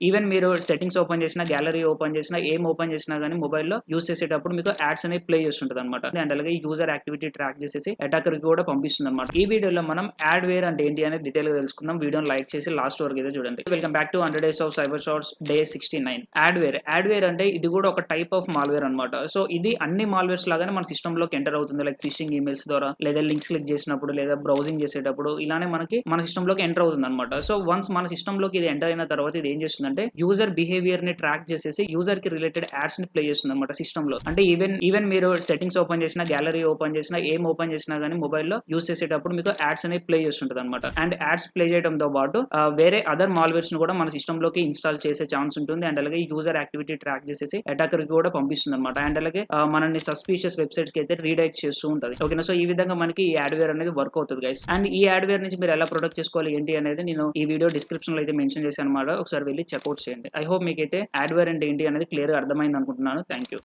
Even మీరు settings open చేసినా, gallery open చేసినా, ఏం ఓపెన్ చేసినా గానీ మొబైల్‌లో యూజ్ చేసేటప్పుడు మీకు యాడ్స్ అనేవి ప్లే చేస్తుంటదన్నమాట. అండ్ అలాగే యూజర్ యాక్టివిటీ ట్రాక్ చేసేసి అటాకర్‌కి కూడా పంపిస్తుందన్నమాట. ఈ వీడియోలో మనం యాడ్‌వేర్ అంటే ఏంటి అనేది డీటెయిల్‌గా తెలుసుకుందాం. వీడియోని లైక్ చేసి లాస్ట్ వరకు అయితే చూడండి. Welcome back to 100 days of cyber shorts day 69. Adware అంటే ఇది కూడా ఒక టైప్ ఆఫ్ మాల్‌వేర్ అన్నమాట. సో ఇది అన్ని మాల్‌వేర్స్ లాగానే మన సిస్టమ్‌లోకి ఎంటర్ అవుతుంది. లైక్ ఫిషింగ్ ఈమెయిల్స్ ద్వారా, లేదా లింక్స్ క్లిక్ చేసినప్పుడు, లేదా బ్రౌజింగ్ చేసేటప్పుడు ఇలానే మనకి మన సిస్టమ్‌లోకి ఎంటర్ అవుతుందన్నమాట. సో వన్స్ మన సిస్టమ్‌లోకి ఇది ఎంటర్ అయిన తర్వాత ఇది ఏం చేస్తుందంటే యూజర్ బిహేవియర్ ని ట్రాక్ చేసేసి యూజర్ కి రిలేటెడ్ యాడ్స్ ని ప్లే చేస్తుందన్నమాట సిస్టమ్‌లో. అంటే ఈవెన్ మీరు సెట్టింగ్స్ ఓపెన్ చేసినా, గ్యాలరీ ఓపెన్ చేసినా, ఏం ఓపెన్ చేసినా గానీ మొబైల్‌లో యూజ్ చేసేటప్పుడు మీకు యాడ్స్ అనేవి ప్లే చేస్తుంటదన్నమాట. అండ్ యాడ్స్ ప్లే చేయడంతో పాటు వేరే అదర్ మాల్‌వేర్స్ ని కూడా మన సిస్టమ్‌లోకి ఇన్‌స్టాల్ చేసే ఛాన్స్ ఉంటుంది. అండ్ అలాగే యూజర్ యాక్టివిటీ ట్రాక్ చేసేసి అటాకర్ కి కూడా పంపిస్తుందన్నమాట. అండ్ అలాగే మనల్ని సస్పీషియస్ వెబ్‌సైట్స్ కి అయితే రీడైరెక్ట్ చేస్తూ ఉంటది. ఓకేనా? సో ఈ విధంగా మనకి ఈ యాడ్‌వేర్ అనేది వర్క్ అవుతది గైస్. అండ్ ఈ యాడ్‌వేర్ నుంచి మీరు ఎలా ప్రొటెక్ట్ చేసుకోవాలి ఏంటి అనేది నేను ఈ వీడియో డిస్క్రిప్షన్ లో అయితే మెన్షన్ చేశాను అన్నమాట. ఒకసారి వెళ్ళి చెక్అవుట్ చేయండి. ఐ హోప్ మీకైతే యాడ్‌వేర్ అంటే ఏంటి అనేది క్లియర్ గా అర్థమైంది అనుకుంటున్నాను. థాంక్యూ.